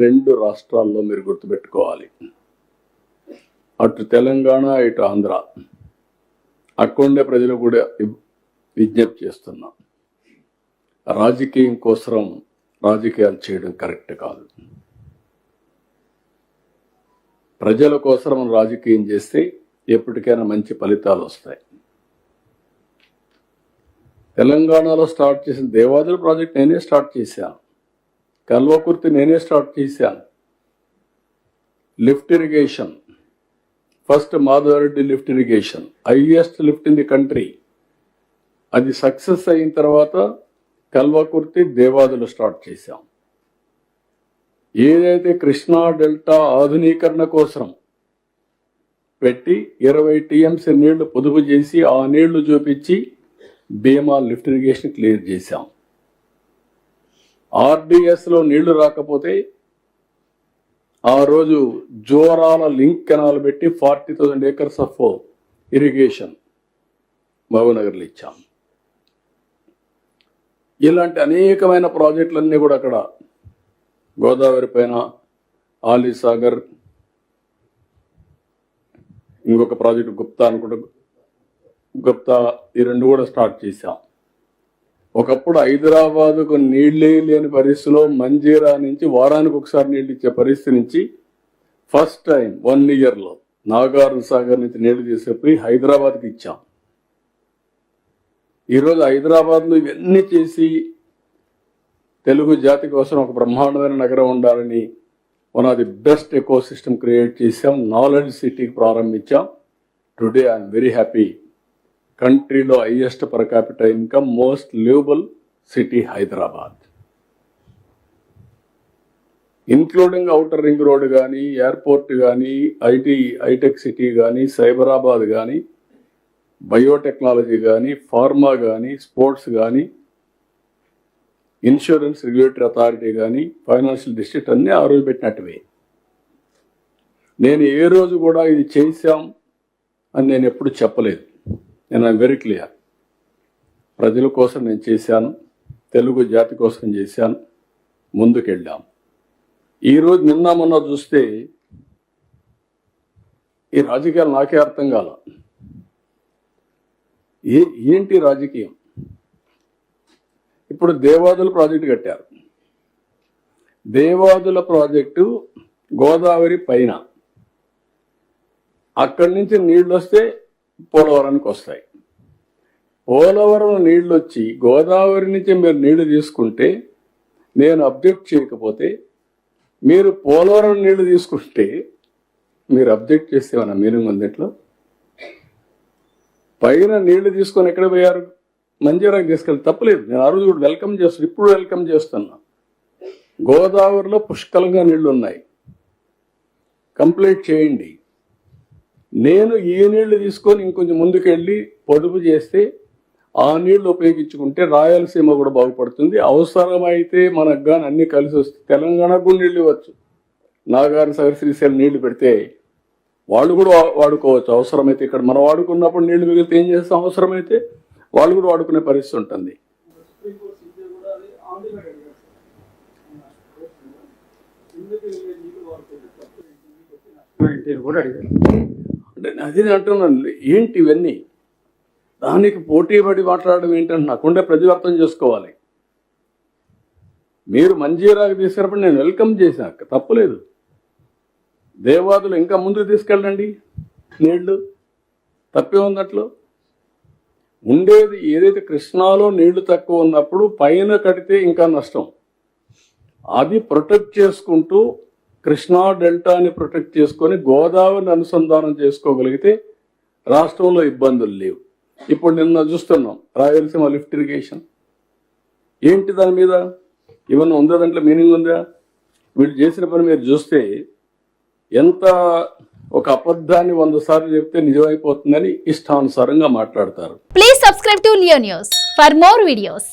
రెండు రాష్ట్రాల్లో మీరు గుర్తుపెట్టుకోవాలి. అటు తెలంగాణ ఇటు ఆంధ్ర. అక్కడుండే ప్రజలు కూడా విజ్ఞప్తి చేస్తున్నాం, రాజకీయం కోసం రాజకీయాలు చేయడం కరెక్ట్ కాదు. ప్రజల కోసం రాజకీయం చేస్తే ఎప్పటికైనా మంచి ఫలితాలు వస్తాయి. తెలంగాణలో స్టార్ట్ చేసిన దేవాదుల ప్రాజెక్ట్ నేనే స్టార్ట్ చేశాను, కల్వకుర్తి నేనే స్టార్ట్ చేశాను. Lift irrigation, first Madhavareddy lift irrigation, highest lift in the country. అది సక్సెస్ అయిన తర్వాత కల్వకుర్తి దేవాదులు స్టార్ట్ చేశాం. ఏదైతే కృష్ణా డెల్టా ఆధునీకరణ కోసం పెట్టి 20 టీఎంసీ నీళ్లు పొదుపు చేసి ఆ నీళ్లు చూపించి భీమా లిఫ్ట్ ఇరిగేషన్ క్లియర్ చేశాం. ఆర్డిఎస్లో నీళ్లు రాకపోతే ఆ రోజు జోరాల లింక్ కెనాల్ పెట్టి 40,000 acres ఆఫ్ ఇరిగేషన్ మహబూబ్నగర్లో ఇచ్చాం. ఇలాంటి అనేకమైన ప్రాజెక్టులన్నీ కూడా అక్కడ గోదావరి పైన ఆలీసాగర్, ఇంకొక ప్రాజెక్టు గుప్తా అనుకుంటా, గుప్తా, ఈ రెండు కూడా స్టార్ట్ చేశాం. ఒకప్పుడు హైదరాబాదుకు నీళ్ళే లేని పరిస్థితిలో మంజీరా నుంచి వారానికి ఒకసారి నీళ్ళు ఇచ్చే పరిస్థితి నుంచి ఫస్ట్ టైం 1 yearలో నాగార్జున సాగర్ నుంచి నీళ్లు తీసుకుపోయి హైదరాబాద్కి ఇచ్చాం. ఈరోజు హైదరాబాద్లో ఇవన్నీ చేసి తెలుగు జాతి కోసం ఒక బ్రహ్మాండమైన నగరం ఉండాలని one of the best eco system create చేసాం. నాలెడ్జ్ సిటీకి ప్రారంభించాం. Today I'm very happy. కంట్రీలో highest per capital income, most livable city Hyderabad, including outer ring road కానీ, ఎయిర్పోర్ట్ కానీ, హైటెక్ సిటీ కానీ, సైబరాబాద్ కానీ, బయోటెక్నాలజీ కానీ, ఫార్మా కానీ, స్పోర్ట్స్ కానీ, ఇన్సూరెన్స్ రెగ్యులేటరీ అథారిటీ కానీ, ఫైనాన్షియల్ డిస్ట్రిక్ట్ అన్నీ ఆ రోజు పెట్టినట్టువే. నేను ఏ రోజు కూడా ఇది చేశాం అని నేను ఎప్పుడు చెప్పలేదు. నేను ఐఎమ్ వెరీ క్లియర్. ప్రజల కోసం నేను చేశాను, తెలుగు జాతి కోసం చేశాను, ముందుకెళ్ళాం. ఈరోజు నిన్న మొన్న చూస్తే ఈ రాజకీయాలు నాకే అర్థం కాల. ఏంటి రాజకీయం? ఇప్పుడు దేవాదుల ప్రాజెక్టు కట్టారు. దేవాదుల ప్రాజెక్టు గోదావరి పైన, అక్కడి నుంచి నీళ్ళు వస్తే పోలవరానికి వస్తాయి. పోలవరం నీళ్ళు వచ్చి గోదావరి నుంచి మీరు నీళ్లు తీసుకుంటే, నేను అబ్జెక్ట్ చేయకపోతే, మీరు పోలవరం నీళ్లు తీసుకుంటే మీరు అబ్జెక్ట్ చేస్తే ఏమన్నా మీనింగ్ ఉంది? ఇట్లా పైన నీళ్లు తీసుకొని ఎక్కడ పోయారు? మంజీరాకి తీసుకెళ్ళి తప్పలేదు. నేను ఆ రోజు కూడా వెల్కమ్ చేస్తాను, ఇప్పుడు వెల్కమ్ చేస్తున్నా. గోదావరిలో పుష్కలంగా నీళ్లు ఉన్నాయి, కంప్లీట్ చేయండి. నేను ఈ నీళ్లు తీసుకొని ఇంకొంచెం ముందుకెళ్ళి పొదుపు చేస్తే ఆ నీళ్లు ఉపయోగించుకుంటే రాయలసీమ కూడా బాగుపడుతుంది. అవసరమైతే మనకు కానీ అన్నీ కలిసి వస్తే తెలంగాణకు కూడా నీళ్ళు ఇవ్వచ్చు. నాగార్జున సాగర్, శ్రీశైలం నీళ్లు పెడితే వాళ్ళు కూడా వాడుకోవచ్చు. అవసరమైతే ఇక్కడ మనం వాడుకున్నప్పుడు నీళ్లు మిగిలితే ఏం చేస్తాం? అవసరమైతే వాళ్ళు కూడా వాడుకునే పరిస్థితి ఉంటుంది. అంటే అదే అంటున్నాను, ఏంటి ఇవన్నీ? దానికి పోటీ పడి మాట్లాడడం ఏంటంటే నాకుండే ప్రజలు అర్థం చేసుకోవాలి. మీరు మంజీరాకి తీసుకున్నప్పుడు నేను వెల్కమ్ చేశాక తప్పులేదు. దేవాదులు ఇంకా ముందుకు తీసుకెళ్ళండి, నీళ్లు తప్పే ఉన్నట్లు. ఉండేది ఏదైతే కృష్ణాలో నీళ్లు తక్కువ ఉన్నప్పుడు పైన కడితే ఇంకా నష్టం. అది ప్రొటెక్ట్ చేసుకుంటూ కృష్ణా డెల్టాని ప్రొటెక్ట్ చేసుకొని గోదావరిని అనుసంధానం చేసుకోగలిగితే రాష్ట్రంలో ఇబ్బందులు లేవు. ఇప్పుడు నిన్న చూస్తున్నాం రాయలసీమ లిఫ్ట్ ఇరిగేషన్. ఏంటి దాని మీద ఏమన్నా ఉందా? దాంట్లో మీనింగ్ ఉందా? వీళ్ళు చేసిన పని మీరు చూస్తే ఎంత ఒక అబద్ధాన్ని 100 సార్లు చెప్తే నిజమైపోతుందని ఇష్టానుసారంగా మాట్లాడతారు. Please subscribe to Leo news for more videos.